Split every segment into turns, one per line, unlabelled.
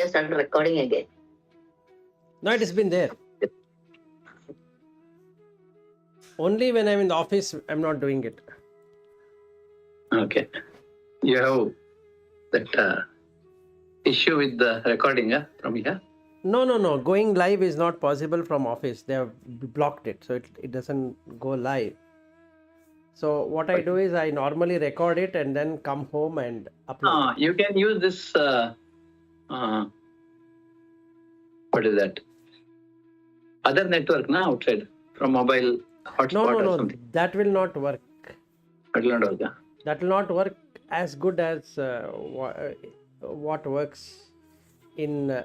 just started recording again.
No, it has been there. Only when I'm in the office, I'm not doing it.
Okay. You have that issue with the recording from here?
No. Going live is not possible from office. They have blocked it, so it doesn't go live. So what I do is I normally record it and then come home and upload it.
You can use this, what is that? Other network outside from mobile hotspot or something.
That will not work.
That will not work.
That will not work as good as what works in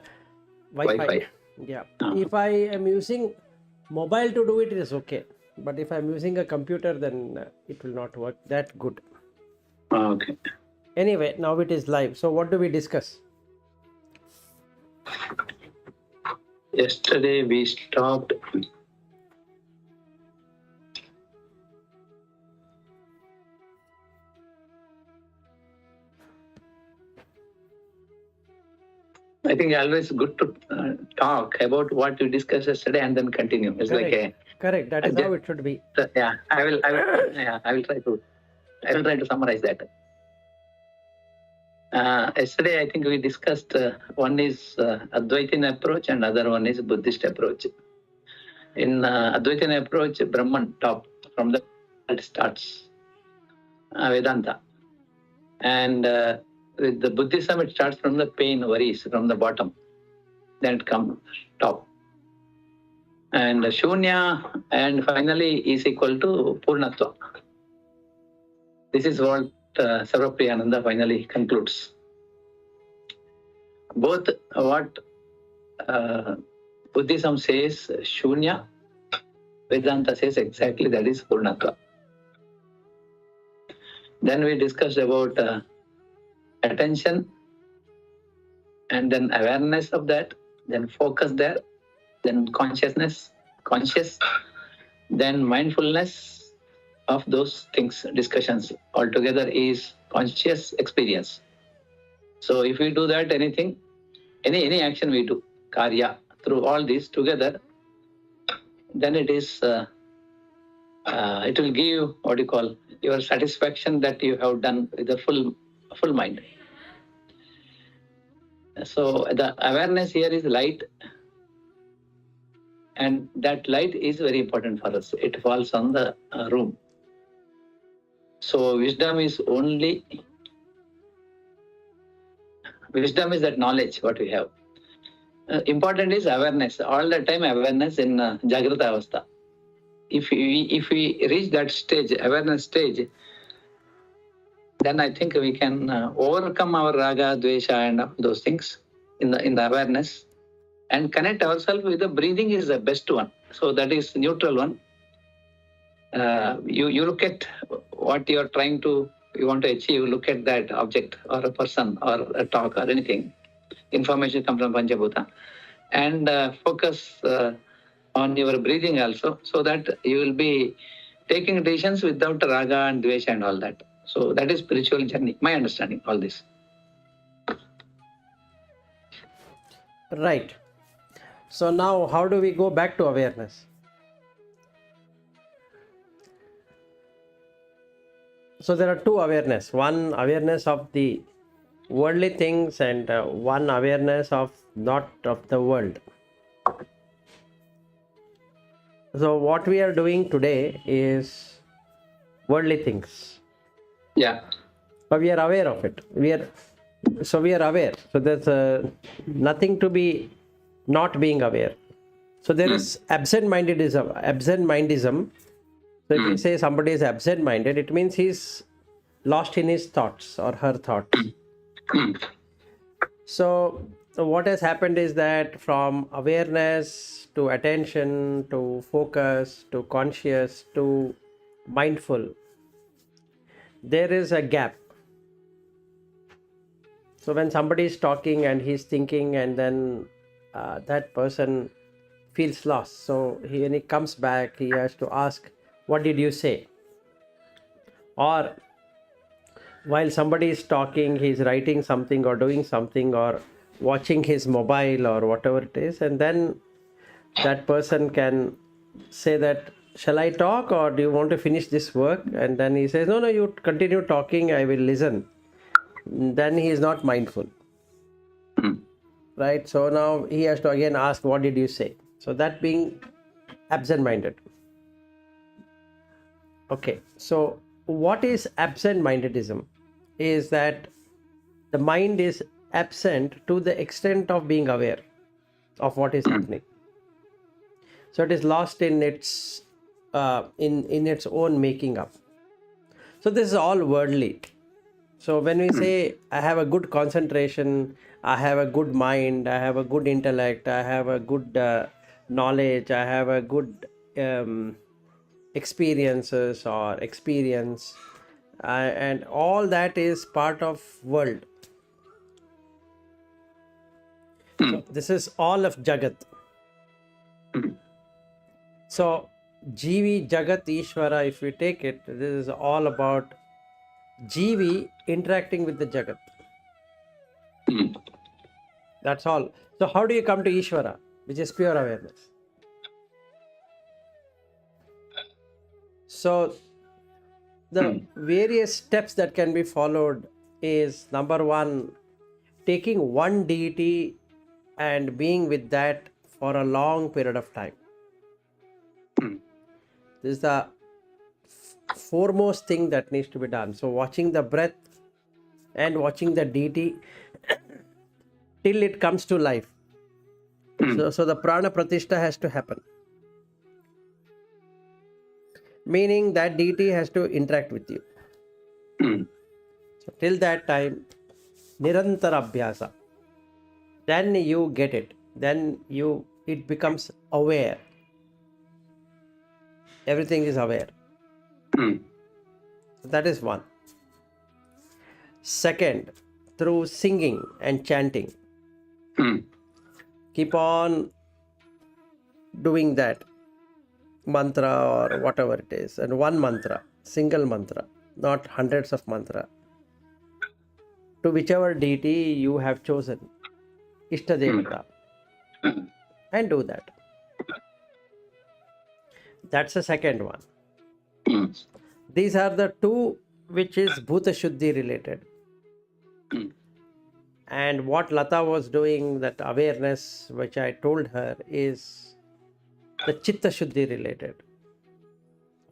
Wi-Fi. Yeah. If I am using mobile to do it, it is okay. But if I'm using a computer, then it will not work that good.
Okay.
Anyway, now it is live. So what do we discuss?
Yesterday we stopped. I think always good to talk about what we discussed yesterday and then continue. It's
correct. That is how it should be.
Yeah, I will try to summarize that. Yesterday, I think we discussed one is Advaitin approach and other one is Buddhist approach. In Advaitin approach, Brahman top from the it starts Vedanta, and with the Buddhism it starts from the pain, worries from the bottom, then it comes top, and Shunya, and finally is equal to Purnatva. This is what Sarvapriyananda finally concludes. Both what Buddhism says Shunya, Vedanta says exactly that is Purnatva. Then we discussed about attention and then awareness of that, then focus there, then conscious, then mindfulness of those things, discussions altogether is conscious experience. So if we do that, anything, any action we do, karya, through all these together, then it is, it will give you what you call your satisfaction that you have done with a full mind. So the awareness here is light, and that light is very important for us. It falls on the room. So wisdom is that knowledge what we have. Important is awareness. All the time awareness in Jagrata Avastha. If we reach that stage, awareness stage, then I think we can overcome our raga, dvesha and those things in the awareness and connect ourselves with the breathing is the best one. So that is neutral one. You look at what you want to achieve, look at that object or a person or a talk or anything. Information comes from Panchabhuta. And focus on your breathing also, so that you will be taking decisions without raga and dvesha and all that. So that is spiritual journey, my understanding, all this.
Right. So now how do we go back to awareness? So there are two awareness. One awareness of the worldly things and one awareness of not of the world. So what we are doing today is worldly things.
Yeah.
But we are aware of it. We are aware. So there's nothing to be not being aware. So there is absent-mindedism. So if you say somebody is absent-minded, it means he's lost in his thoughts or her thoughts. So what has happened is that from awareness to attention to focus to conscious to mindful, there is a gap. So when somebody is talking and he's thinking and then that person feels lost. So when he comes back, he has to ask, what did you say? Or while somebody is talking, he's writing something or doing something or watching his mobile or whatever it is, and then that person can say that, shall I talk or do you want to finish this work? And then he says, no, no, you continue talking, I will listen. Then he is not mindful, right? So now he has to again ask, what did you say? So that being absent-minded. Okay, so what is absent-mindedism? Is that the mind is absent to the extent of being aware of what is happening. So it is lost in its in its own making up. So this is all worldly. So when we say I have a good concentration, I have a good mind, I have a good intellect, I have a good knowledge, I have a good experiences or experience, and all that is part of world. So this is all of Jagat. So Jivi, Jagat, Ishvara, if we take it, this is all about Jivi interacting with the Jagat. That's all. So how do you come to Ishvara, which is pure awareness? So the various steps that can be followed is, number one, taking one deity and being with that for a long period of time. This is the foremost thing that needs to be done. So watching the breath and watching the deity till it comes to life. So the prana pratishtha has to happen. Meaning that deity has to interact with you. So till that time, nirantara abhyasa. Then you get it. Then it becomes aware. Everything is aware. So that is one. Second, through singing and chanting. Keep on doing that mantra or whatever it is. And one mantra, single mantra, not hundreds of mantra. To whichever deity you have chosen, Ishta Devata. And do that. That's the second one. These are the two which is Bhuta Shuddhi related. And what Lata was doing, that awareness which I told her, is the Chitta Shuddhi related.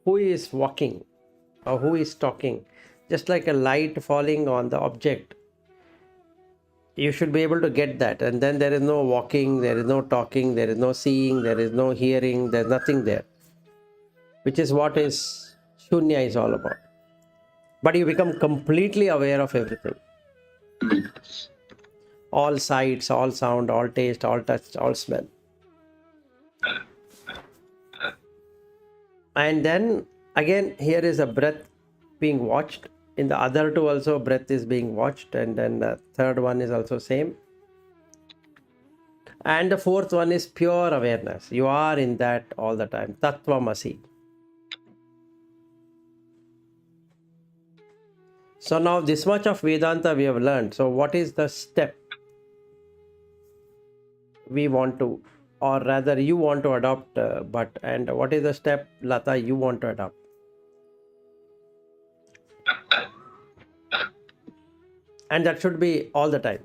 Who is walking or who is talking? Just like a light falling on the object, you should be able to get that. And then there is no walking, there is no talking, there is no seeing, there is no hearing, there is nothing there. Which is what is Shunya is all about. But you become completely aware of everything. All sights, all sound, all taste, all touch, all smell. And then again, here is a breath being watched. In the other two also, breath is being watched. And then the third one is also same. And the fourth one is pure awareness. You are in that all the time. Tattvamasi. So now this much of Vedanta we have learned. So what is the step we want to, or rather you want to adopt, and what is the step, Lata, you want to adopt? And that should be all the time.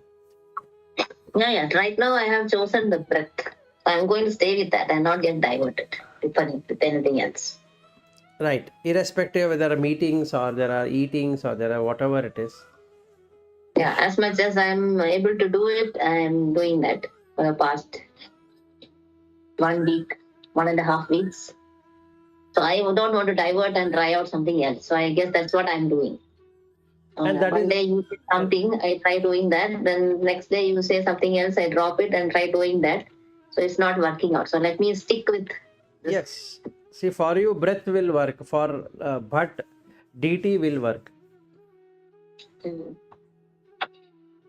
Yeah. Right now I have chosen the breath. I'm going to stay with that and not get diverted with anything else.
Right. Irrespective of there are meetings or there are eatings or there are whatever it is.
Yeah, as much as I'm able to do it, I'm doing that for the past 1 week, 1.5 weeks. So I don't want to divert and try out something else. So I guess that's what I'm doing.
And that
one day you say something, I try doing that. Then next day you say something else, I drop it and try doing that. So it's not working out. So let me stick with this.
Yes. See, for you, breath will work. For Bhatt, DT will work.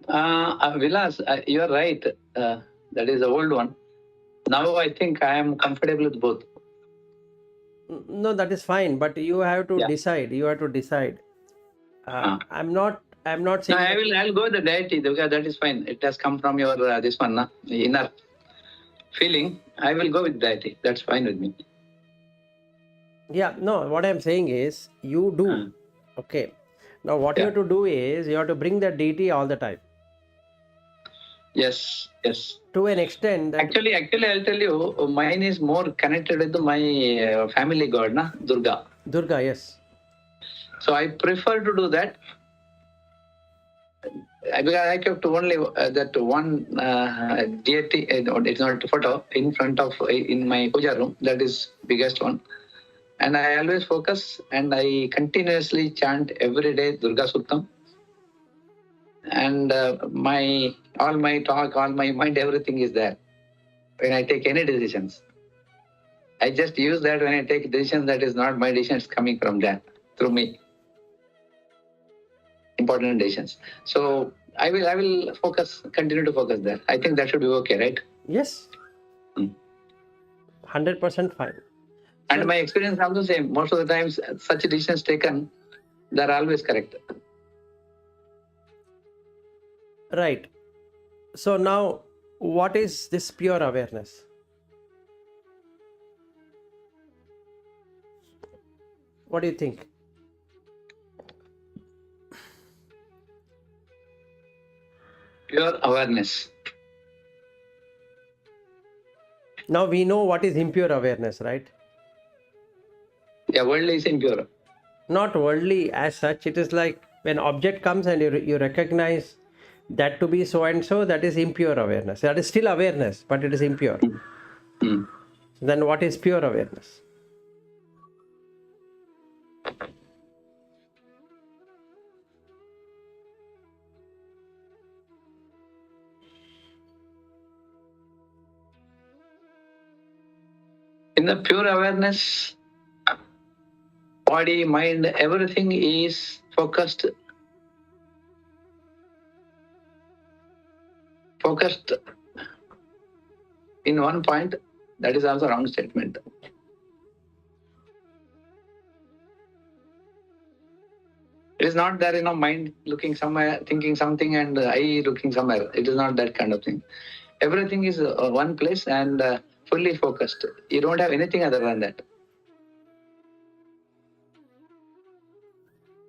Vilas, you are right. That is the old one. Now I think I am comfortable with both.
No, that is fine. But you have to decide. You have to decide. I'm not I'm not
No,
saying that-
I'll go with the deity because that is fine. It has come from your this one, inner feeling. I will go with deity. That's fine with me.
Yeah, no, what I'm saying is you do.
Hmm.
Okay. Now what you
Yeah.
have to do is you have to bring the deity all the time.
Yes.
To an extent that
Actually, I'll tell you, mine is more connected with my family god, Durga.
Durga, yes.
So I prefer to do that because I kept only that one deity. It's not a photo in front of in my puja room. That is biggest one, and I always focus and I continuously chant every day Durga Suktam. And all my talk, all my mind, everything is there. When I take any decisions, I just use that when I take decisions that is not my decisions coming from there through me. Important decisions. So I will continue to focus there. I think that should be okay, right?
Yes. 100% fine.
And my experience is also same. Most of the times, such decisions taken, they're always correct.
Right. So now, what is this pure awareness? What do you think?
Pure awareness.
Now we know what is impure awareness, right?
Yeah, world is impure.
Not worldly as such. It is like when object comes and you recognize that to be so and so, that is impure awareness. That is still awareness, but it is impure.
Hmm.
Then what is pure awareness?
In the pure awareness, body, mind, everything is focused in one point. That is also wrong statement. It is not there, mind looking somewhere, thinking something, and eye looking somewhere. It is not that kind of thing. Everything is one place and fully focused. You don't have anything other than that.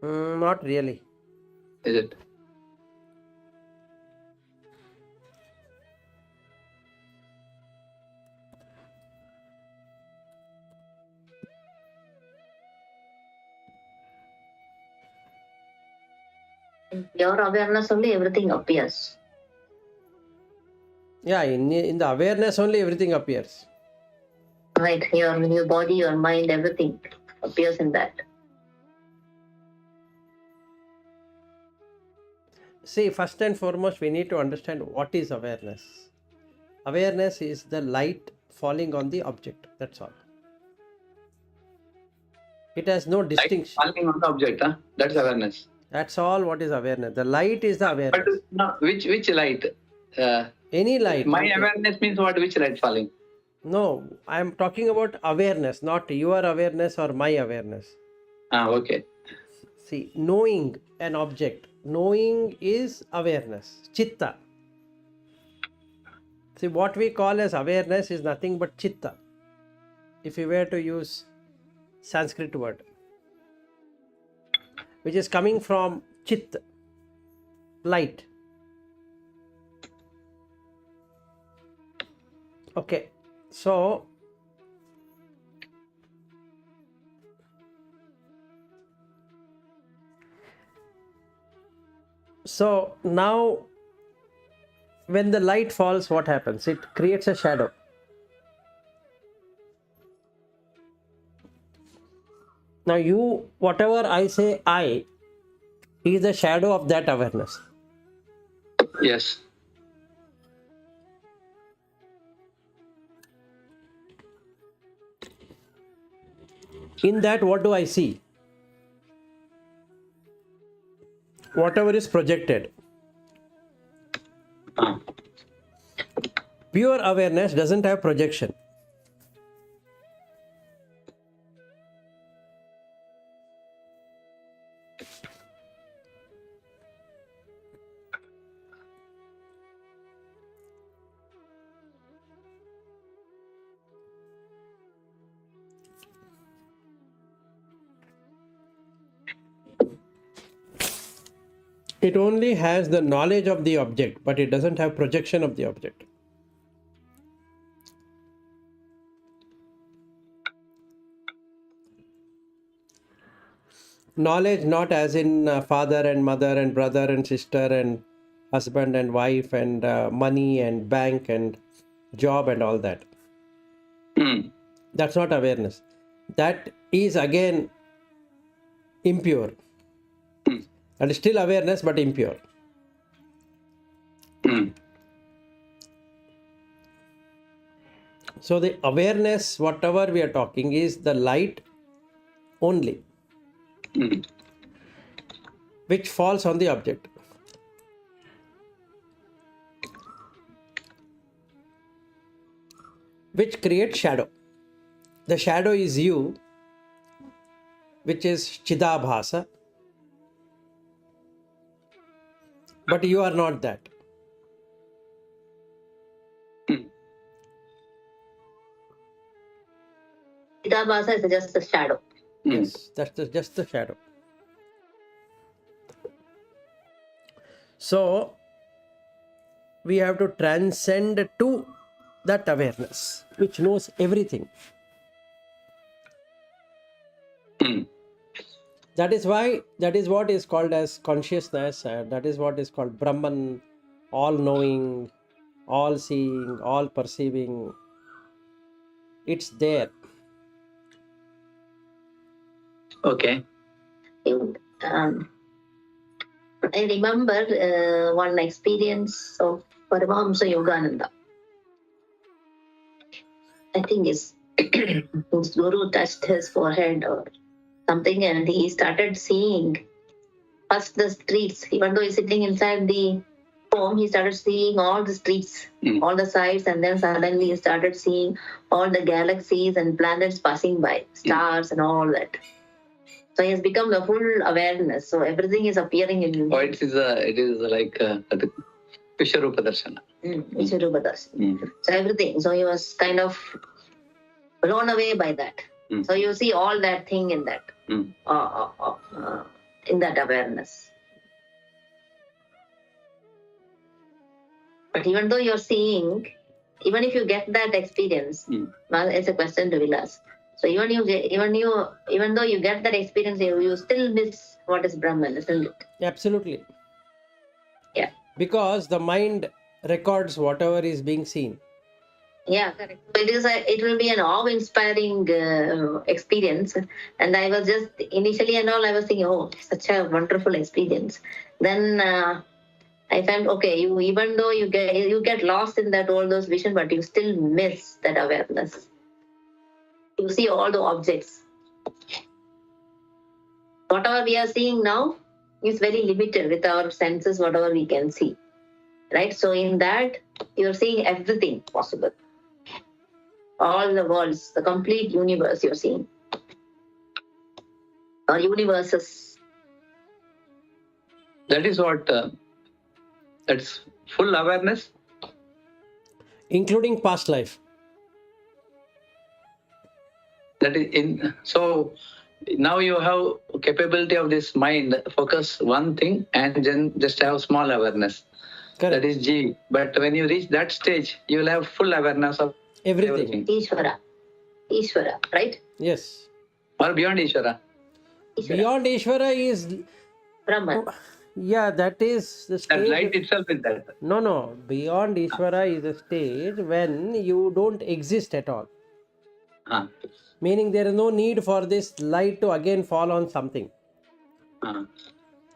Not really.
Is it?
In pure awareness only everything appears.
Yeah, in the awareness only everything appears.
Right, your body, your mind, everything appears in that.
See, first and foremost, we need to understand what is awareness. Awareness is the light falling on the object. That's all. It has no distinction.
Falling on the object, that's awareness.
That's all what is awareness. The light is the
But
awareness.
no, which light?
Any light.
My
okay.
awareness means what? Which light falling?
No, I am talking about awareness, not your awareness or my awareness.
Okay.
See, knowing an object. Knowing is awareness. Chitta. See, what we call as awareness is nothing but chitta. If we were to use Sanskrit word, which is coming from chit, light. Okay, so now when the light falls, what happens? It creates a shadow. Now whatever I say I is the shadow of that awareness.
Yes.
In that, what do I see? Whatever is projected. Pure awareness doesn't have projection. It only has the knowledge of the object, but it doesn't have projection of the object. Knowledge not as in father and mother and brother and sister and husband and wife and money and bank and job and all that.
Mm.
That's not awareness. That is again impure.
Mm.
That is still awareness but impure.
Mm.
So the awareness, whatever we are talking, is the light only,
Mm.
which falls on the object. Which creates shadow. The shadow is you, which is Chidabhasa, but you are not that.
Mm.
Chidabhasa is just a shadow.
Mm.
Yes, that's just the shadow. So we have to transcend to that awareness, which knows everything.
Mm.
That is why, that is what is called as consciousness, and that is what is called Brahman, all knowing, all seeing, all perceiving. It's there.
Okay.
I remember one experience of Paramahamsa Yogananda. I think his guru touched his forehead or something, and he started seeing first the streets. Even though he's sitting inside the home, he started seeing all the streets, all the sights, and then suddenly he started seeing all the galaxies and planets passing by, stars and all that. So he has become the full awareness. So everything is appearing in
Oh, it is like Vishwarupa Darshana.
Vishwarupa Darshan. So everything. So he was kind of blown away by that. So you see all that thing in that, in that awareness. But even though you're seeing, even if you get that experience, well, it's a question to Vilas. So even though you get that experience, you still miss what is Brahman, isn't it?
Absolutely.
Yeah.
Because the mind records whatever is being seen.
Yeah, correct. So it will be an awe-inspiring experience. And I was just initially and all, I was thinking, oh, such a wonderful experience. Then I felt, okay, even though you get lost in that all those vision, but you still miss that awareness. You see all the objects. Whatever we are seeing now is very limited with our senses, whatever we can see. Right? So in that, you're seeing everything possible. All the worlds, the complete universe you're seeing. Or universes.
That is what, that's full awareness.
Including past life.
That is so now you have capability of this mind, focus one thing and then just have small awareness.
Correct.
That is G. But when you reach that stage, you will have full awareness of everything.
Ishvara, right?
Yes.
Or beyond Ishvara.
Beyond Ishvara is
Brahman.
Yeah, that is the stage.
That light itself is that.
No. Beyond Ishvara is a stage when you don't exist at all. Meaning there is no need for this light to again fall on something.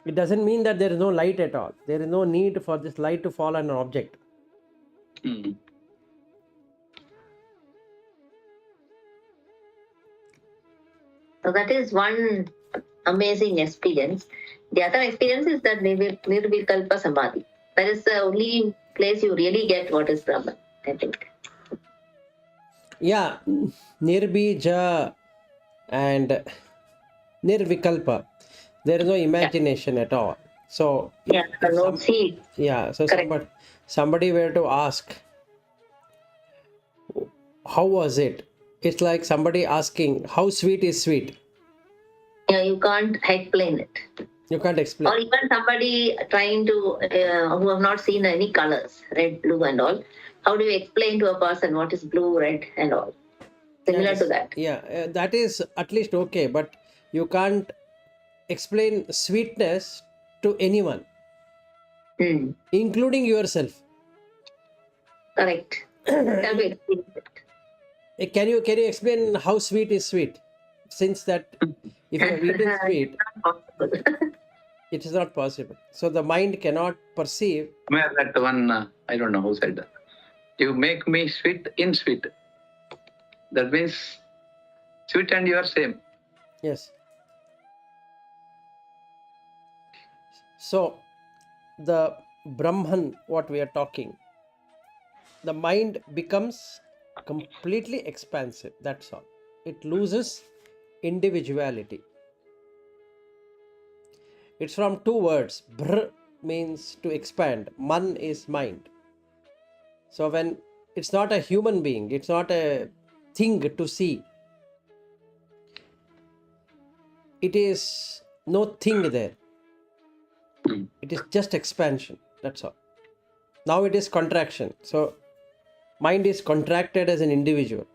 It doesn't mean that there is no light at all. There is no need for this light to fall on an object.
So that is one amazing experience. The other experience is that Nirvikalpa Samadhi. That is the only place you really get what is Brahman, I think.
Yeah, Nirbija and Nirvikalpa. There is no imagination at all. So
no seed.
Yeah, so somebody were to ask, how was it? It's like somebody asking, how sweet is sweet?
Yeah, you can't explain it.
You can't
Or
explain.
even somebody trying to, who have not seen any colors, red, blue, and all. How do you explain to a person what is blue, red, and all? Similar to that.
That is at least okay, but you can't explain sweetness to anyone,
Hmm.
including yourself.
Correct. Shall we explain it?
Can you explain how sweet is sweet? Since that if you have eaten sweet,
Not possible.
it is not possible. So the mind cannot perceive.
Where that one, I don't know who said that. You make me sweet in sweet. That means sweet and you are same.
Yes. So the Brahman, what we are talking, the mind becomes completely expansive. That's all. It loses individuality. It's from two words. Bhr means to expand. Man is mind. So when it's not a human being, it's not a thing to see. It is no thing there. It is just expansion. That's all. Now it is contraction. So mind is contracted as an individual.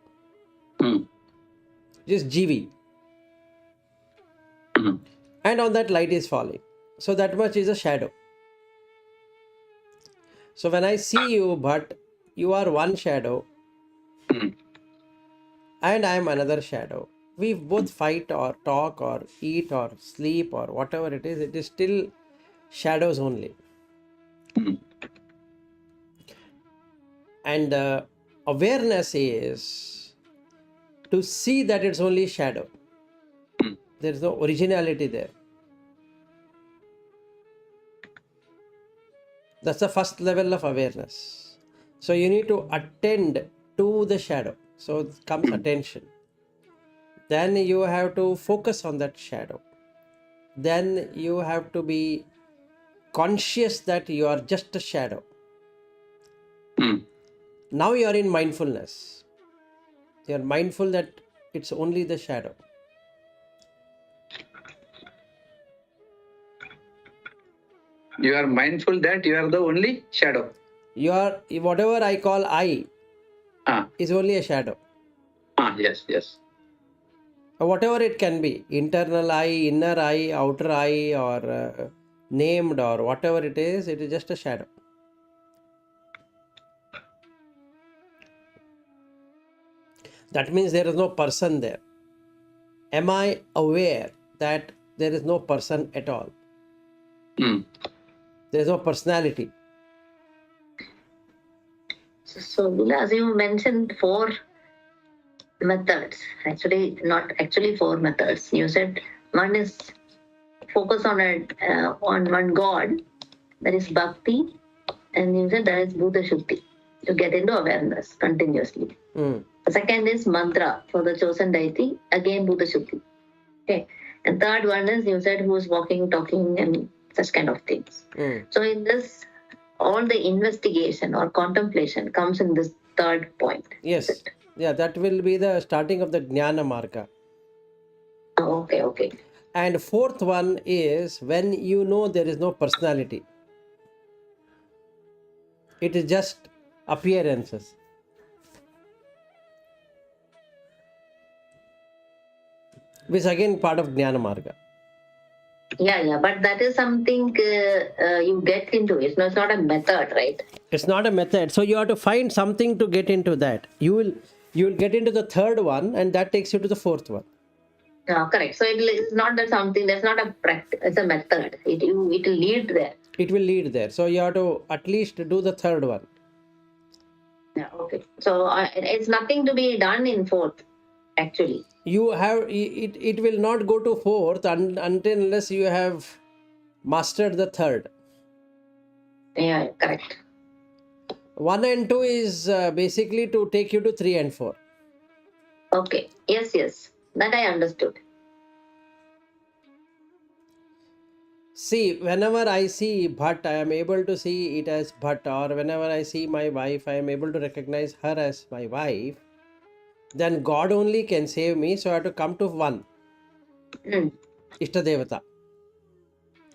Mm.
It is GV.
Mm.
And on that light is falling. So that much is a shadow. So when I see you, but you are one shadow
Mm.
and I am another shadow. We both fight or talk or eat or sleep or whatever it is still shadows only.
Mm.
And awareness is to see that it's only shadow. There is no originality there. That's the first level of awareness. So you need to attend to the shadow. So comes attention. Then you have to focus on that shadow. Then you have to be conscious that you are just a shadow.
Mm.
Now you are in mindfulness. You are mindful that it's only the shadow.
You are mindful that you are the only shadow.
You are, whatever I call I
Ah,
is only a shadow.
yes, yes.
Whatever it can be, internal eye, inner eye, outer eye, or named, or whatever it is just a shadow. That means there is no person there. Am I aware that there is no person at all?
Mm.
So,
There is no personality.
Vilas, you mentioned 4 methods. Actually, not actually 4 methods. You said one is focus on one God, that is bhakti, and you said that is Bhuta Shuddhi, to get into awareness continuously.
Mm.
The second is mantra for the chosen deity, again Bhuta Shuddhi. Okay. And third one is you said who is walking, talking, and such kind of things.
Mm.
So in this, all the investigation or contemplation comes in this third point.
Yes.
Is it?
Yeah, that will be the starting of the Jnana Marga.
Oh, okay.
And fourth one is when you know there is no personality. It is just appearances. Which is again part of Jnana Marga.
Yeah. But that is something you get into. It's not a method, right?
It's not a method. So you have to find something to get into that. You will get into the third one, and that takes you to the fourth one.
Correct. So it's not that something. That's not a practice. It's a method. It will lead there.
It will lead there. So you have to at least do the third one.
Yeah. Okay. So it's nothing to be done in fourth, actually.
You have it will not go to fourth until unless you have mastered the third.
Yeah. Correct.
1 and 2 is basically to take you to 3 and 4.
Okay. Yes. That I understood.
See, whenever I see Bhatt, I am able to see it as Bhatt, or whenever I see my wife, I am able to recognize her as my wife. Then God only can save me, so I have to come to one.
Mm.
Ishtadevata.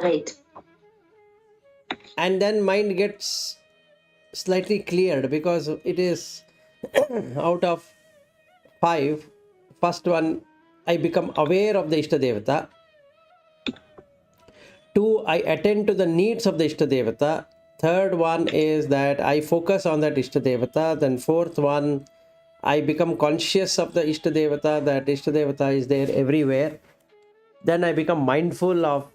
Right.
And then mind gets slightly cleared because it is out of 5, first one, I become aware of the Ishtadevata. 2, I attend to the needs of the Ishtadevata. Third one is that I focus on that Ishtadevata. Then fourth one, I become conscious of the Ishtadevata, that Ishtadevata is there everywhere. Then I become mindful of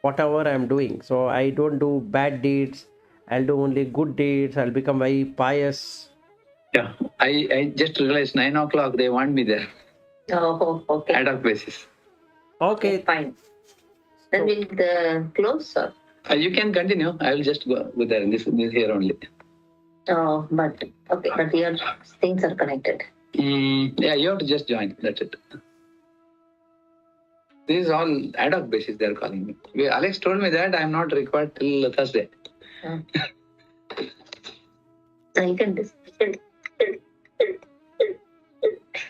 whatever I'm doing. So I don't do bad deeds. I'll do only good deeds. I'll become very pious.
Yeah, I just realized 9 o'clock they want me there.
Oh, okay.
Ad hoc basis.
Okay.
Fine. Then we'll close, sir.
You can continue. I will just go there. This here only.
Oh, but okay, but your things are connected.
Yeah, you have to just join. That's it. This is all ad hoc basis. They are calling me. Alex told me that I am not required till Thursday.
So you can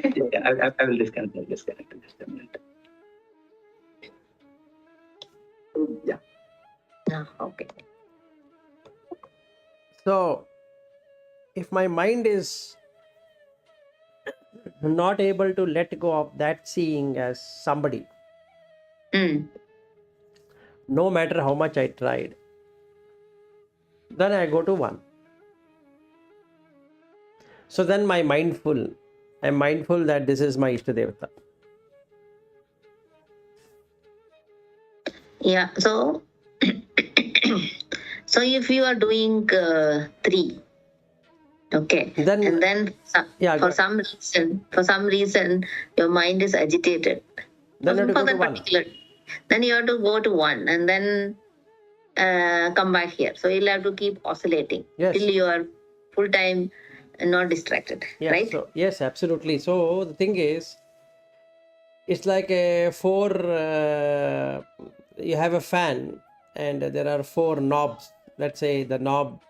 Yeah, I will disconnect. I'll disconnect. Just a minute. Yeah.
okay.
So, if my mind is not able to let go of that seeing as somebody, no matter how much I tried, then I go to 1. So then I'm mindful that this is my Ishtadevata.
Yeah, so so if you are doing 3, okay,
Then-
and then
Yeah, go
for some reason your mind is agitated.
Then you have to
For
go to
that
1.
particular, then you have to go to 1 and then come back here. So you'll have to keep oscillating
Yes.
till you are full time and not distracted,
Yeah,
right?
so yes, absolutely. So the thing is, it's like a 4, you have a fan and there are 4 knobs. Let's say the knob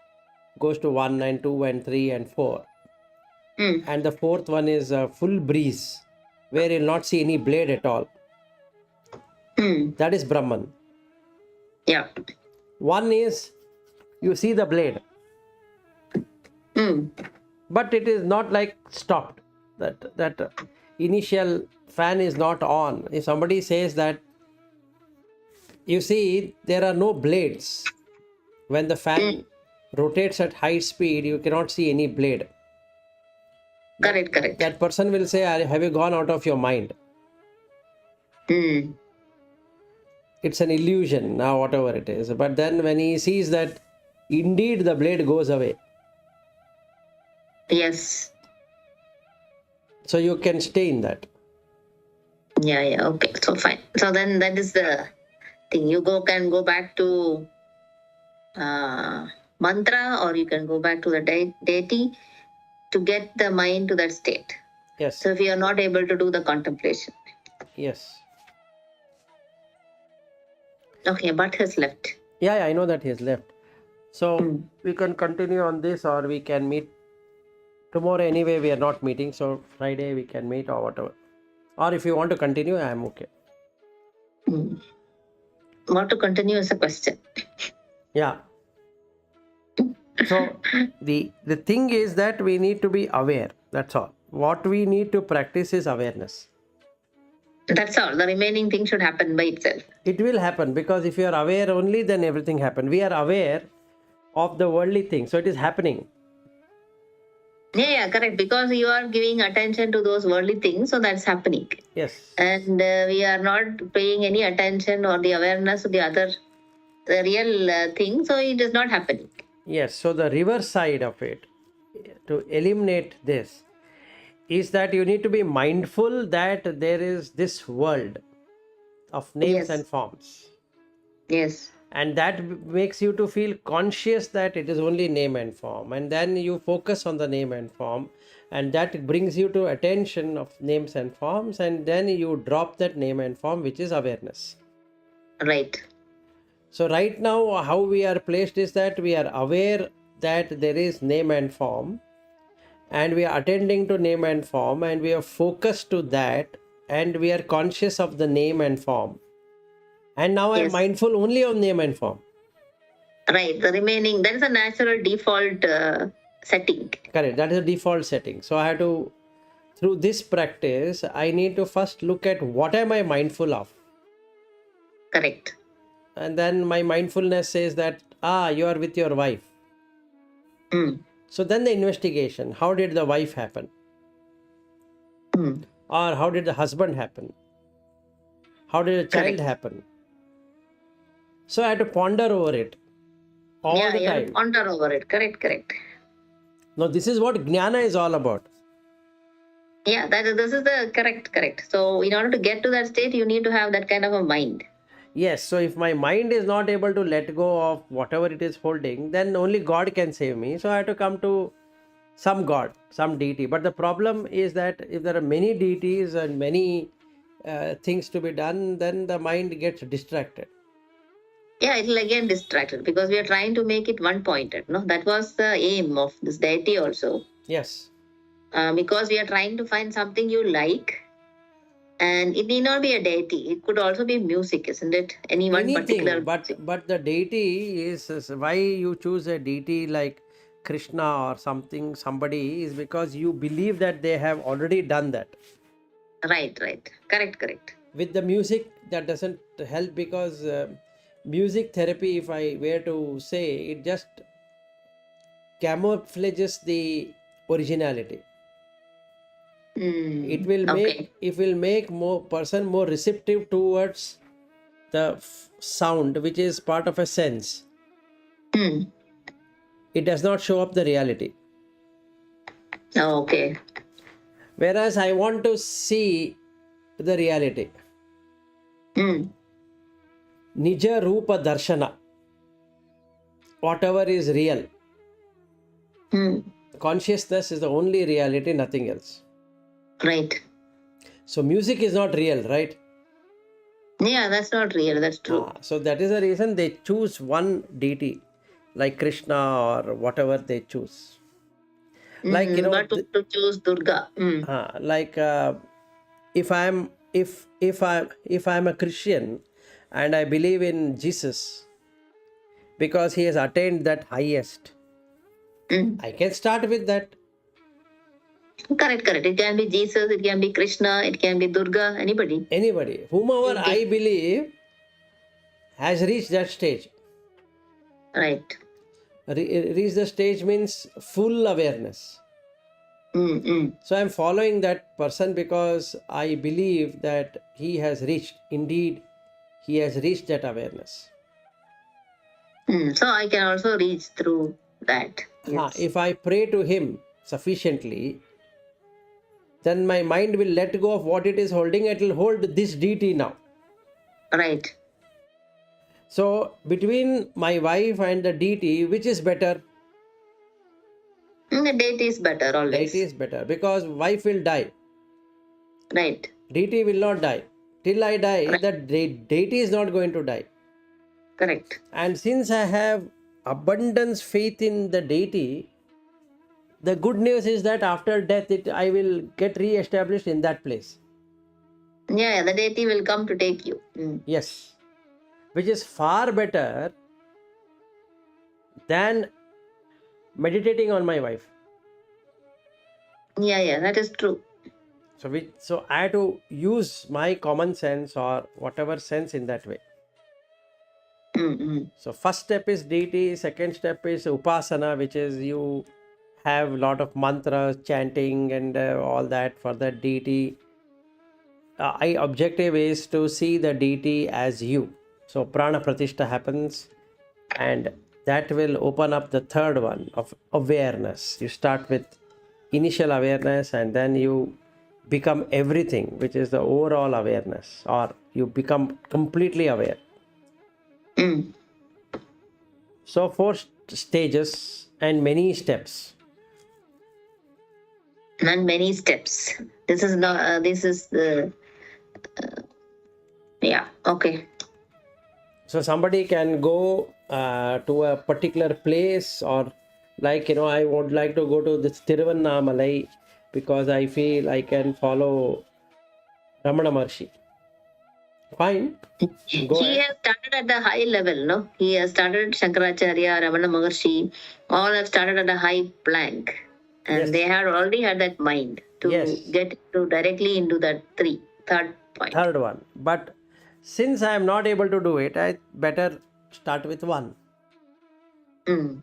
goes to 1 and 2 and 3 and 4. And the 4th one is a full breeze where you'll not see any blade at all. That is Brahman.
Yeah.
1 is you see the blade, but it is not like stopped. That initial fan is not on. If somebody says that, you see, there are no blades. When the fan rotates at high speed, you cannot see any blade.
Correct.
That person will say, have you gone out of your mind? It's an illusion now, whatever it is. But then when he sees that indeed the blade goes away,
Yes.
so you can stay in that.
Yeah. Okay. So fine. So then that is the thing. You can go back to mantra, or you can go back to the deity to get the mind to that state.
Yes.
So if you are not able to do the contemplation.
Yes.
Okay, but has left.
Yeah, I know that he has left. So we can continue on this, or we can meet tomorrow. Anyway, we are not meeting, so Friday we can meet or whatever. Or if you want to continue, I am okay.
Want to continue is a question.
Yeah. So the thing is that we need to be aware. That's all. What we need to practice is awareness.
That's all. The remaining thing should happen by itself.
It will happen, because if you are aware only, then everything happens. We are aware of the worldly thing, so it is happening.
Yeah, correct. Because you are giving attention to those worldly things, so that's happening.
Yes.
And we are not paying any attention or the awareness of the real thing, so it is not happening.
Yes. So the reverse side of it, to eliminate this, is that you need to be mindful that there is this world of names
Yes.
and forms.
Yes.
And that makes you to feel conscious that it is only name and form, and then you focus on the name and form, and that brings you to attention of names and forms, and then you drop that name and form, which is awareness.
Right.
So right now how we are placed is that we are aware that there is name and form, and we are attending to name and form, and we are focused to that, and we are conscious of the name and form. And now I'm
Yes.
mindful only of name and form.
Right. The remaining, that is a natural default setting.
Correct. That is a default setting. So I have to, through this practice, I need to first look at what am I mindful of.
Correct.
And then my mindfulness says that, you are with your wife.
Mm.
So then the investigation, how did the wife happen?
Mm.
Or how did the husband happen? How did a child
Correct.
happen? So I had to ponder over it all
Yeah,
the
you have to
time.
ponder over it. Correct, correct.
Now, this is what jnana is all about.
Yeah, this is the correct. So in order to get to that state, you need to have that kind of a mind.
Yes, so if my mind is not able to let go of whatever it is holding, then only God can save me. So I have to come to some God, some deity. But the problem is that if there are many deities and many things to be done, then the mind gets distracted.
Yeah, it'll again distracted because we are trying to make it one pointed. No, that was the aim of this deity also.
Yes.
Because we are trying to find something you like, and it need not be a deity. It could also be music, isn't it? Any one particular
Anything,
music.
but the deity is why you choose a deity like Krishna or somebody is because you believe that they have already done that.
Right. Correct.
With the music, that doesn't help because music therapy, if I were to say, it just camouflages the originality.
Mm.
It will make more person more receptive towards the sound, which is part of a sense.
Mm.
It does not show up the reality.
Okay.
Whereas I want to see the reality.
Mm.
Nija Rupa Darshana. Whatever is real.
Mm.
Consciousness is the only reality, nothing else.
Right.
So music is not real, right?
Yeah, that's not real. That's true.
So that is the reason they choose one deity like Krishna or whatever they choose. Like,
But to choose Durga. Mm.
like if I'm a Christian and I believe in Jesus because he has attained that highest,
Mm.
I can start with that.
Correct. It can be Jesus, it can be Krishna, it can be Durga, anybody.
Anybody, whomever I believe has reached that stage.
Right.
Reach the stage means full awareness.
Mm.
So I'm following that person because I believe that he has reached, indeed, he has reached that awareness.
So I can also reach through that. Yes.
If I pray to him sufficiently, then my mind will let go of what it is holding. It will hold this deity now.
Right.
So between my wife and the deity, which is better?
The deity is better always.
Deity is better because wife will die.
Right.
Deity will not die. Till I die,
Right.
the deity is not going to die.
Correct.
And since I have abundance faith in the deity, the good news is that after death, I will get re-established in that place.
Yeah, the deity will come to take you.
Yes. Which is far better than meditating on my wife.
Yeah, that is true.
So I had to use my common sense or whatever sense in that way. So first step is deity, second step is upasana, which is you have a lot of mantras, chanting and all that for the deity. Objective is to see the deity as you. So prana pratishtha happens and that will open up the third one of awareness. You start with initial awareness and then you become everything, which is the overall awareness, or you become completely aware. So four stages and many steps.
And many steps. This is not. This is the. Yeah. Okay.
So somebody can go to a particular place, or like I would like to go to this Tiruvannamalai because I feel I can follow Ramana Maharshi. Fine. Go
He
ahead.
has started at the high level, no? He has started Shankaracharya, Ramana Maharshi, all have started at a high plank. And
Yes.
they had already had that mind to
Yes.
get to directly into that third point.
Third one. But since I am not able to do it, I better start with one.
Mm.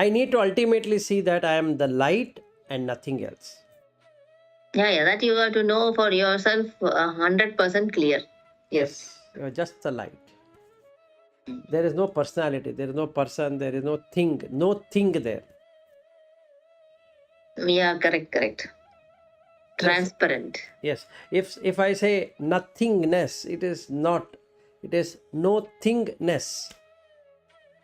I need to ultimately see that I am the light and nothing else.
Yeah, that you have to know for yourself 100% clear. Yes.
You're just the light. There is no personality, there is no person, there is no thing there.
Yeah, correct.
Yes.
Transparent.
Yes. If I say nothingness, it is not. It is no thingness.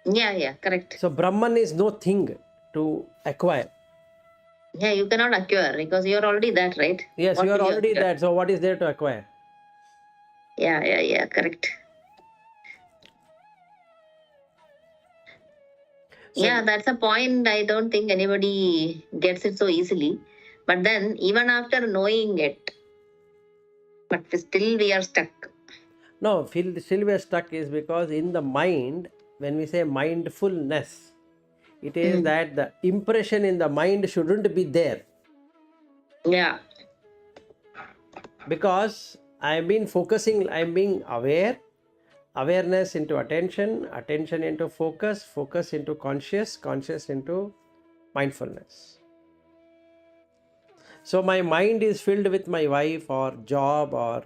Yeah, correct.
So Brahman is no thing to acquire.
Yeah, you cannot acquire because you're already that, right?
Yes,
What
you are
will you
already
acquire?
that. So what is there to acquire?
Yeah, correct.
So
Yeah, that's a point. I don't think anybody gets it so easily. But then, even after knowing it, but still we are stuck.
no, still we are stuck is because in the mind, when we say mindfulness, it is
Mm.
that the impression in the mind shouldn't be there.
Yeah,
Because I'm been focusing, I'm being aware, awareness into attention, attention into focus, focus into conscious, conscious into mindfulness. So my mind is filled with my wife or job or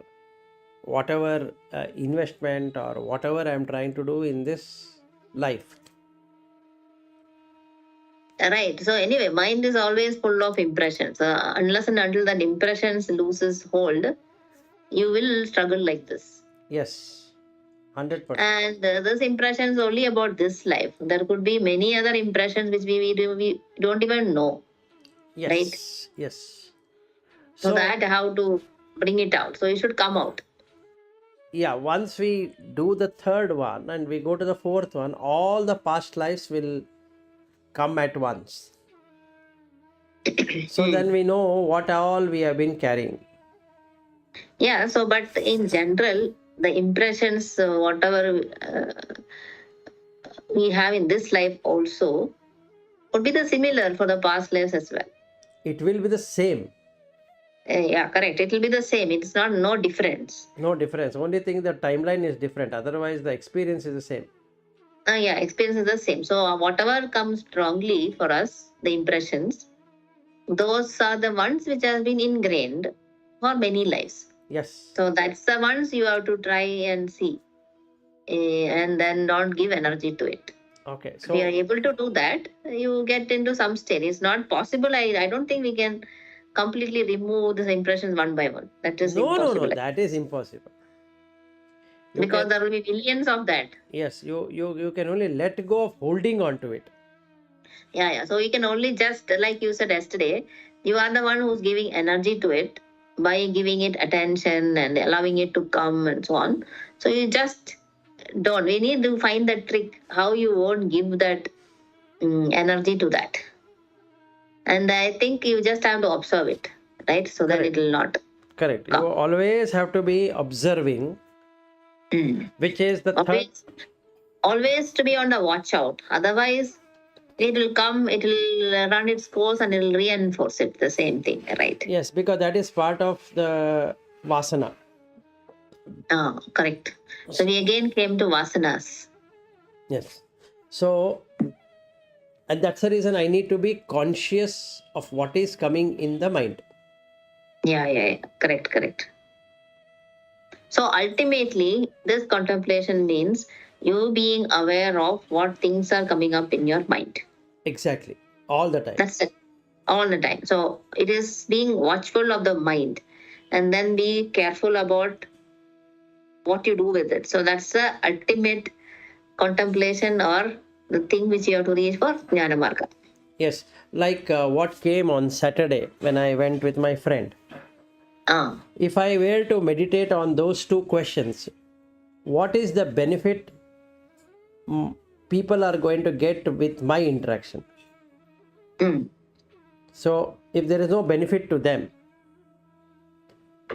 whatever investment or whatever I'm trying to do in this life.
right. So anyway, mind is always full of impressions. Unless and until that impressions loses hold, you will struggle like this.
Yes, 100%.
And this impressions only about this life. There could be many other impressions which we don't even know, right?
Yes.
So
So
that how to bring it out. So it should come out.
yeah, once we do the third one and we go to the fourth one, all the past lives will come at once. So then we know what all we have been carrying.
Yeah. So, but in general, the impressions, whatever we have in this life also would be the similar for the past lives as well.
It will be the same.
Yeah, correct. It will be the same. It's not no difference.
No difference. Only thing the timeline is different. Otherwise, the experience is the same.
Yeah, experience is the same. So whatever comes strongly for us, the impressions, those are the ones which have been ingrained for many lives.
Yes.
So that's the ones you have to try and see, and then don't give energy to it.
Okay.
If you are
So
able to do that, you get into some state. It's not possible. I don't think we can completely remove these impressions one by one. That is
no.
impossible.
That is impossible. You
Because
can
there will be millions of that.
yes. You can only let go of holding on to it.
Yeah. So you can only just, like you said yesterday, you are the one who's giving energy to it by giving it attention and allowing it to come and so on. So you just don't. We need to find that trick how you won't give that energy to that. And I think you just have to observe it, right? So that it
Correct.
will not
Correct. You
come.
always have to be observing, which is the third.
Always to be on the watch out. Otherwise, it will come, it will run its course and it will reinforce it, the same thing, right?
Yes, because that is part of the vasana.
Correct. So we again came to vasanas.
Yes. So, and that's the reason I need to be conscious of what is coming in the mind.
Yeah. Correct. So ultimately, this contemplation means you being aware of what things are coming up in your mind.
Exactly. All the time.
That's it. All the time. So it is being watchful of the mind and then be careful about what you do with it. So that's the ultimate contemplation or the thing which you have to reach for Jnana Marga.
Yes. Like what came on Saturday when I went with my friend. If I were to meditate on those two questions, what is the benefit people are going to get with my interaction? So, if there is no benefit to them,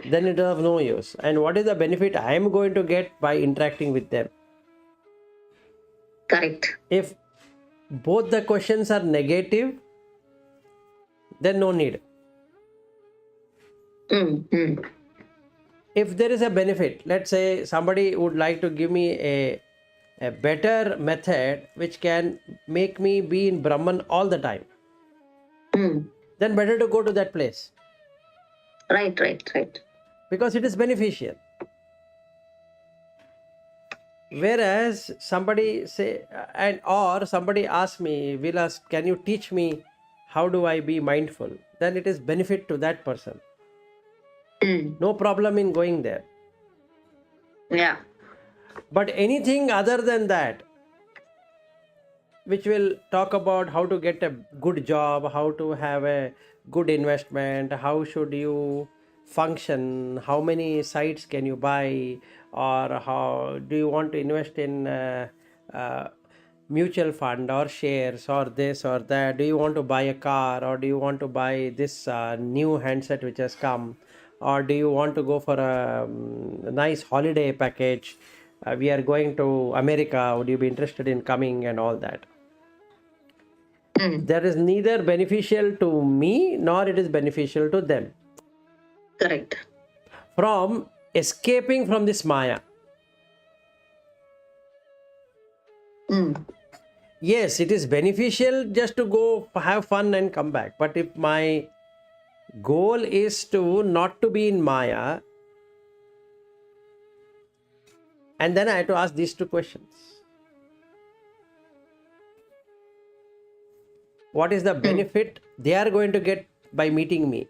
then it is of no use. And what is the benefit I am going to get by interacting with them?
Correct.
If both the questions are negative, then no need. If there is a benefit, let's say somebody would like to give me a better method which can make me be in Brahman all the time, then better to go to that place
Right.
because it is beneficial. Whereas somebody say, or somebody asks me, Vilas, can you teach me how do I be mindful? Then it is benefit to that person. No problem in going there.
Yeah.
But anything other than that, which will talk about how to get a good job, how to have a good investment, how should you function, how many sites can you buy, or how do you want to invest in mutual fund or shares or this or that, do you want to buy a car, or do you want to buy this new handset which has come, or do you want to go for a nice holiday package, we are going to America, would you be interested in coming, and all that. That is neither beneficial to me nor it is beneficial to them.
Correct.
From escaping from this Maya. Yes, it is beneficial just to go have fun and come back. But if my goal is to not to be in Maya, and then I have to ask these two questions. What is the benefit they are going to get by meeting me?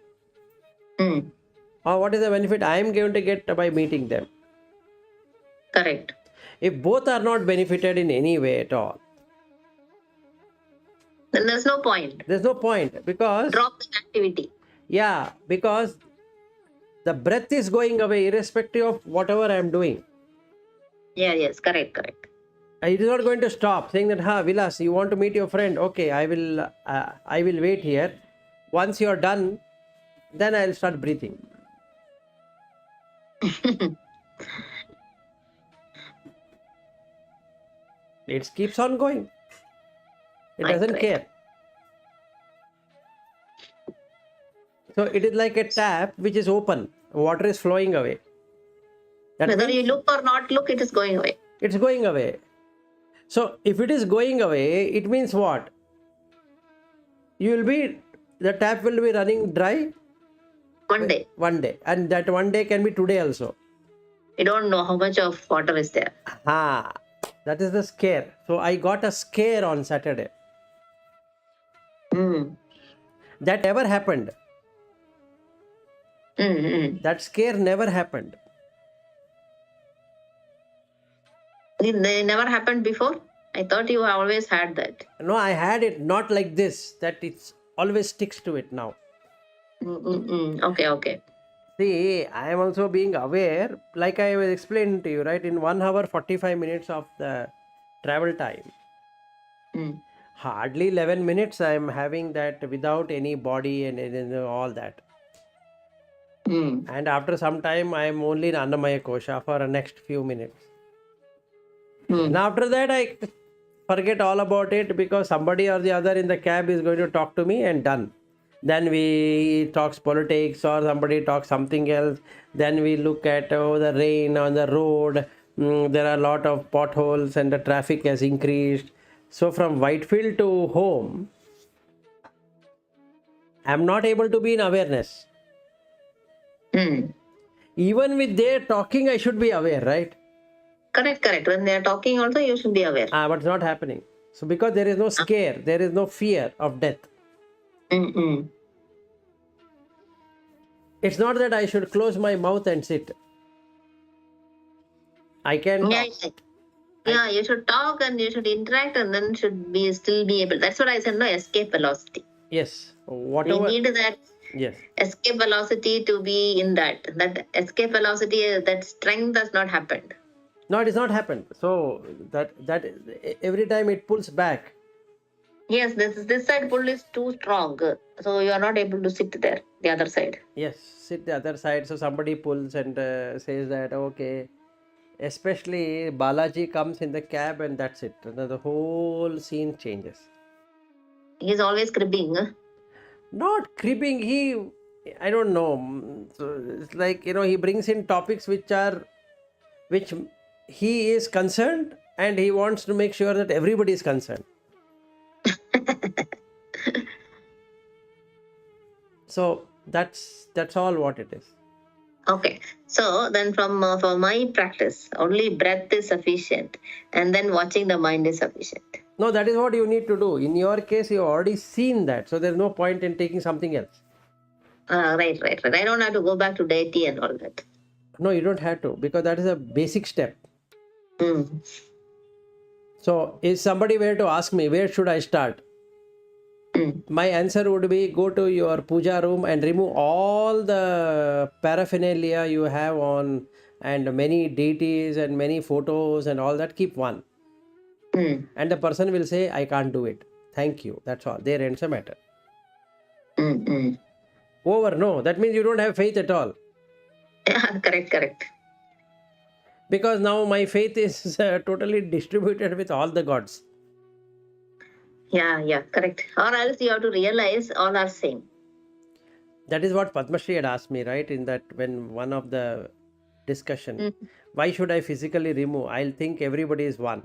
Or what is the benefit I am going to get by meeting them?
Correct.
If both are not benefited in any way at all,
Then there's no point.
there's no point, because
Drop the activity.
yeah, because the breath is going away irrespective of whatever I am doing.
Yes. Correct.
It is not going to stop saying that, Vilas, you want to meet your friend? Okay, I will wait here. Once you are done, then I'll start breathing. It keeps on going. It doesn't care. So it is like a tap which is open. Water is flowing away. That
Whether
means
you look or not look, it is going away.
it's going away. So if it is going away, it means what? The tap will be running dry
One day.
one day, and that one day can be today also.
You don't know how much of water is there.
That is the scare. So I got a scare on Saturday. That never happened. That scare never happened.
They never happened before? I thought you always had that.
No, I had it not like this, that it's always sticks to it now.
Okay.
See, I am also being aware, like I was explaining to you, right? In 1 hour, 45 minutes of the travel time, hardly 11 minutes I am having that without any body and all that. And after some time, I am only in Annamaya Kosha for the next few minutes. And after that, I forget all about it because somebody or the other in the cab is going to talk to me and done. Then we talks politics or somebody talks something else. Then we look at the rain on the road. There are a lot of potholes and the traffic has increased. So from Whitefield to home, I am not able to be in awareness. Even with their talking, I should be aware, right?
Correct. When they are talking also, you should be aware.
But it's not happening. So because there is no scare, there is no fear of death. It's not that I should close my mouth and sit. I can talk.
Yeah, you should talk and you should interact and then should be still be able. That's what I said, no, escape velocity.
Yes. Whatever.
We need that escape velocity to be in that. That escape velocity, that strength has not happened.
No, it has not happened. So that every time it pulls back.
Yes, this side pull is too strong. So you are not able to sit there, the other side.
Yes, sit the other side. So somebody pulls and says that, okay. Especially Balaji comes in the cab and that's it. The whole scene changes.
He is always cribbing.
Not creeping. I don't know. So it's like, he brings in topics which he is concerned and he wants to make sure that everybody is concerned. So that's all what it is.
Okay, so then for my practice, only breath is sufficient, and then watching the mind is sufficient.
No, that is what you need to do. In your case, you've already seen that. So there's no point in taking something else.
Right. I don't have to go back to deity and all that.
No, you don't have to, because that is a basic step.
Mm.
So if somebody were to ask me, where should I start? My answer would be, go to your puja room and remove all the paraphernalia you have on, and many deities and many photos and all that. Keep one. And the person will say, I can't do it. Thank you. That's all. There ends the matter. Over. No, that means you don't have faith at all.
Yeah, correct.
Because now my faith is totally distributed with all the gods.
Yeah, correct. Or else you have to realize all are same.
That is what Padma Shri had asked me, right? In that, when one of the discussion, why should I physically remove? I'll think everybody is one.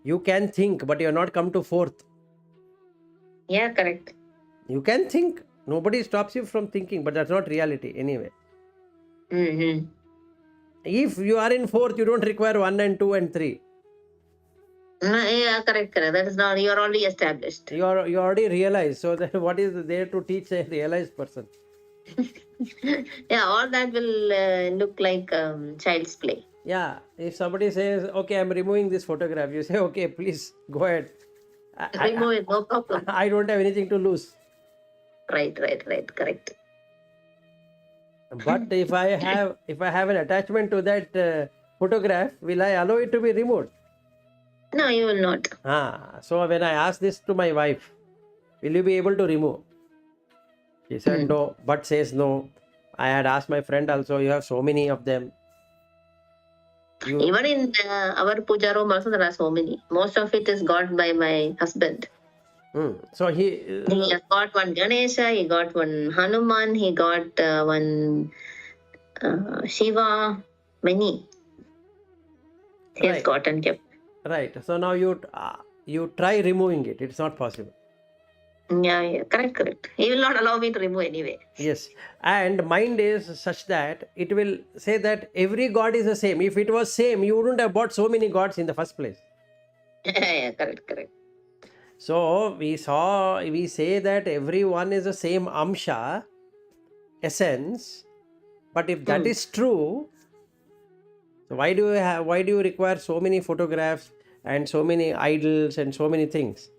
You can think, but you're not come to fourth.
Yeah, correct.
You can think. Nobody stops you from thinking, but that's not reality anyway. If you are in fourth, you don't require 1 and 2 and 3.
Yeah, correct. That is not, you're already established.
You already realize. So then what is there to teach a realized person?
Yeah, all that will look like child's play.
Yeah, if somebody says, okay, I'm removing this photograph, you say, okay, please go ahead.
Remove it, no problem.
I don't have anything to lose.
Right, correct.
But if I have an attachment to that photograph, will I allow it to be removed?
No, you will not.
So when I asked this to my wife, will you be able to remove? She said no, but says no. I had asked my friend also, you have so many of them.
Even in our puja room also there are so many. Most of it is got by my husband.
So he
has got one Ganesha, he got one Hanuman, he got one Shiva, many. He has got and kept.
Right. So now you try removing it. It's not possible.
Yeah, correct. He will not allow me to remove anyway.
Yes. And mind is such that it will say that every god is the same. If it was same, you wouldn't have bought so many gods in the first place.
Yeah, correct.
So we say that everyone is the same amsha, essence. But if that is true, so why do you require so many photographs and so many idols and so many things?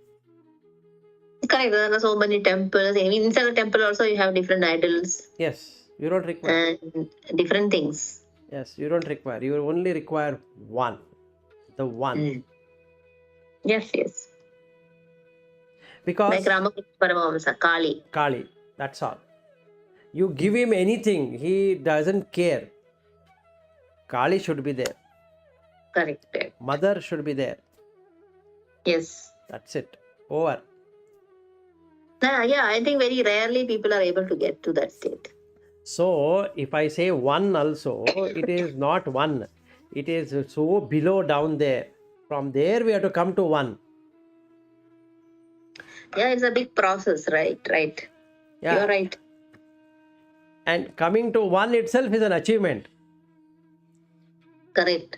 Correct. There are so many temples. Inside the temple also you have different idols.
Yes, you don't require.
And different things.
Yes, you don't require. You only require one. The one.
Yes.
Because
like Ramakrishna Paramahamsa,
Kali, that's all. You give him anything, he doesn't care. Kali should be there.
Correct.
Mother should be there.
Yes.
That's it. Over.
Yeah, I think very rarely people are able to get to that state.
So, if I say one also, it is not one. It is so below down there. From there, we have to come to one.
Yeah, it's a big process, right?
Yeah.
You're right.
And coming to one itself is an achievement.
Correct.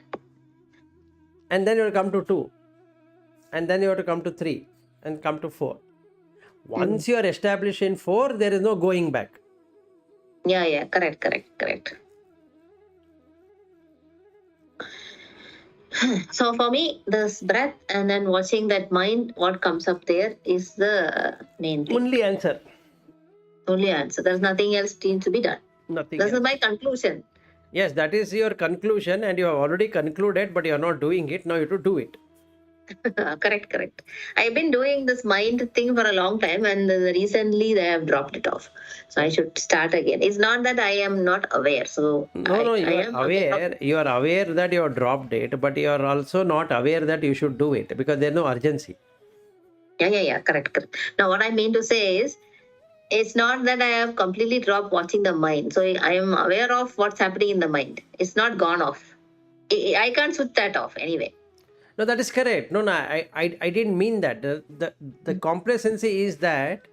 And then you have to come to 2. And then you have to come to 3. And come to 4. Once you are established in 4, there is no going back.
Yeah, correct. So for me, this breath and then watching that mind, what comes up there is the main thing.
Only answer.
There's nothing else needs to be done. This is my conclusion.
Yes, that is your conclusion, and you have already concluded, but you are not doing it. Now you have to do it.
Correct. I've been doing this mind thing for a long time, and recently they have dropped it off. So I should start again. It's not that I am not aware. So
No,
I
you are
am aware of
aware. You are aware that you have dropped it, but you are also not aware that you should do it because there's no urgency.
Yeah. Correct. Now, what I mean to say is, it's not that I have completely dropped watching the mind. So I am aware of what's happening in the mind. It's not gone off. I can't switch that off anyway.
No, that is correct. No, I didn't mean that. The complacency is that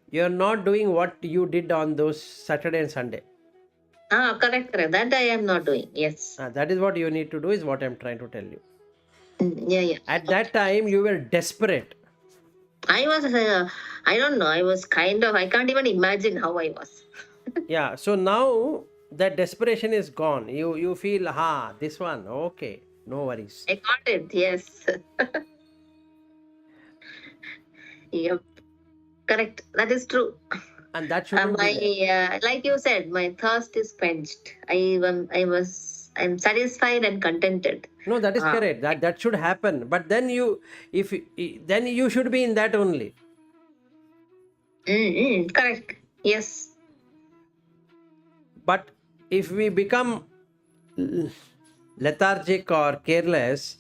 you are not doing what you did on those Saturday and Sunday.
Correct. That I am not doing. Yes.
That is what you need to do, is what I'm trying to tell you.
Yeah.
At that time, you were desperate.
I was, I don't know, I was kind of, I can't even imagine how I was.
Yeah. So now that desperation is gone. You feel, this one, okay, no worries.
I got it, yes. Yep, correct. That is true.
And that shouldn't be there.
Like you said, my thirst is quenched. I'm satisfied and contented.
No, that is correct. That should happen. But then then you should be in that only.
Correct. Yes.
But if we become lethargic or careless,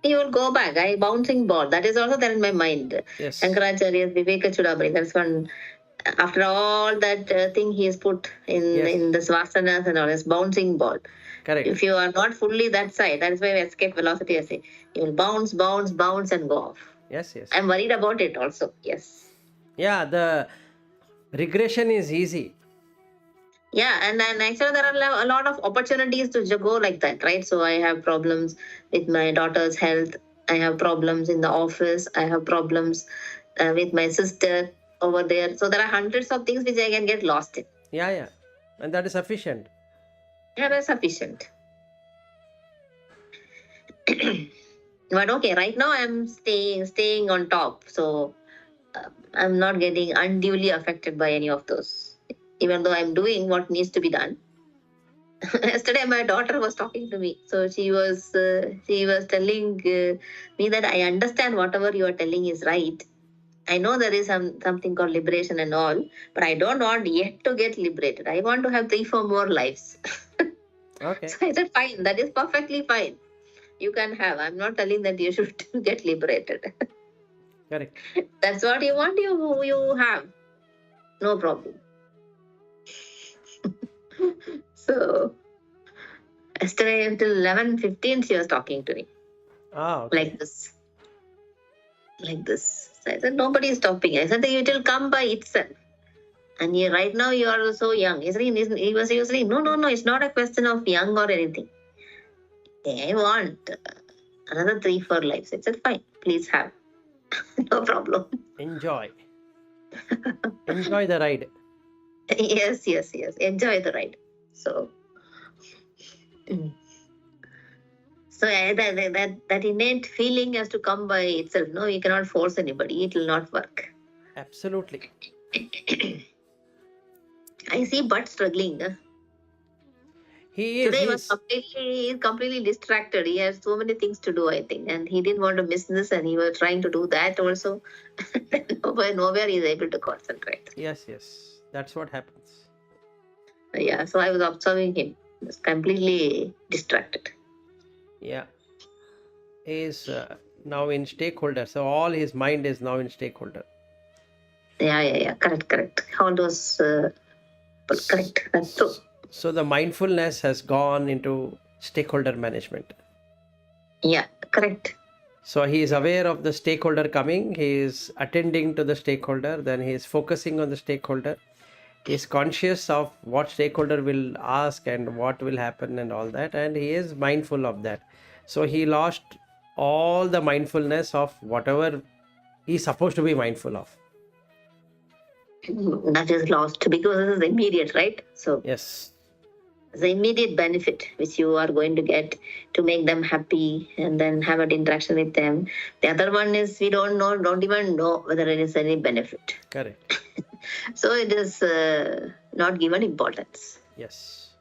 You will go back. Bouncing ball. That is also there in my mind.
yes,
Shankaracharya's Viveka Chudamani. That's one. After all that thing he has put in the svasanas and all, this bouncing ball.
correct.
If you are not fully that side, that is why escape velocity, I say. You will bounce, and go off.
Yes.
I'm worried about it also. Yes.
Yeah, the regression is easy.
Yeah, and then actually there are a lot of opportunities to go like that, right? So I have problems with my daughter's health. I have problems in the office. I have problems with my sister over there. So there are hundreds of things which I can get lost in.
Yeah. And that is sufficient.
Yeah, that's sufficient. But okay, right now I'm staying on top. So I'm not getting unduly affected by any of those. Even though I'm doing what needs to be done. Yesterday, my daughter was talking to me. So she was telling me that I understand whatever you are telling is right. I know there is something called liberation and all, but I don't want yet to get liberated. I want to have 3-4 more lives.
Okay.
So I said, fine, that is perfectly fine. You can have. I'm not telling that you should get liberated.
Correct.
That's what you want, you have. No problem. So yesterday until 11:15 she was talking to me.
Okay.
Like this. So I said, nobody is stopping. I said, it will come by itself. And right now you are so young. He was saying, no, it's not a question of young or anything. I want another 3-4 lives. I said, fine, please have. No problem.
Enjoy. Enjoy the ride.
Yes. Enjoy the ride. So that innate feeling has to come by itself. No, you cannot force anybody. It will not work.
Absolutely.
I see Bhatt struggling.
He is.
Today he is completely distracted. He has so many things to do, I think. And he didn't want to miss this and he was trying to do that also. Nowhere he is able to concentrate.
Yes. That's what happens.
Yeah, so I was observing him. He was completely distracted.
Yeah. He is now in stakeholder. So all his mind is now in stakeholder.
Yeah. Correct. All those, correct. That's true.
So the mindfulness has gone into stakeholder management.
Yeah, correct.
So he is aware of the stakeholder coming. He is attending to the stakeholder. Then he is focusing on the stakeholder. He is conscious of what stakeholder will ask and what will happen and all that. And he is mindful of that. So he lost all the mindfulness of whatever he's supposed to be mindful of.
That is lost because this is immediate, right? So
yes,
the immediate benefit which you are going to get to make them happy and then have an interaction with them. The other one is we don't even know whether it is any benefit.
Correct.
So it is not given importance.
Yes.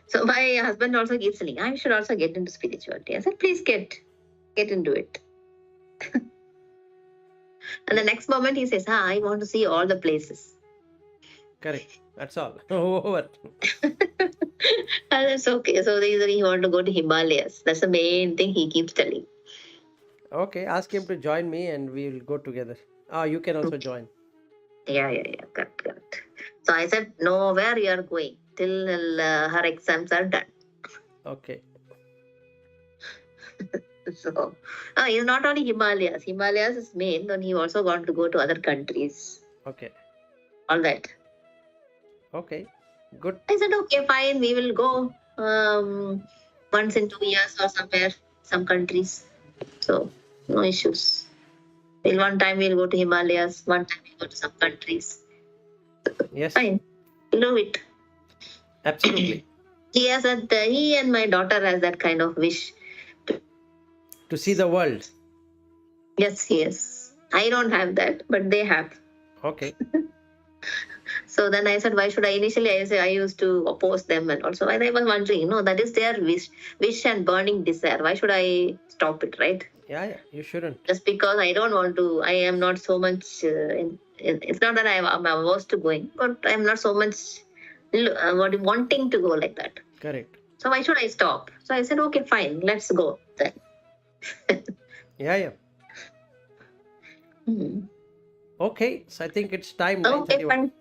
So my husband also keeps saying, I should also get into spirituality. I said, please get. get into it. And the next moment he says, I want to see all the places.
Correct. That's all. Over.
And that's okay. So he want to go to Himalayas. That's the main thing he keeps telling.
Okay, ask him to join me and we will go together. You can also join.
Yeah. Correct. So I said, no, where you are going till her exams are done.
Okay.
So he's not only Himalayas. Himalayas is main, then he also want to go to other countries.
Okay.
All that.
Okay. Good.
I said, okay, fine, we will go once in 2 years or somewhere, some countries. So no issues. Till one time we'll go to Himalayas, one time we'll go to some countries.
Yes.
Fine, we'll do it.
Absolutely.
He and my daughter has that kind of wish.
To see the world.
Yes. I don't have that, but they have.
Okay.
So then I said, why should I? Initially, I used to oppose them, and also, and I was wondering, that is their wish and burning desire. Why should I stop it, right?
Yeah, you shouldn't.
Just because I don't want to, I am not so much. It's not that I'm averse to going, but I'm not so much wanting to go like that.
Correct.
So why should I stop? So I said, okay, fine, let's go then.
Yeah. Okay, so I think it's time.
Okay, fine.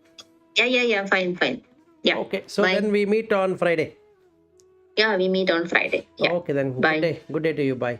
Yeah, fine. Yeah.
Okay, so
Bye.
then we meet on Friday.
Yeah, we meet on Friday. Yeah.
Okay, then.
Bye.
Good day to you. Bye.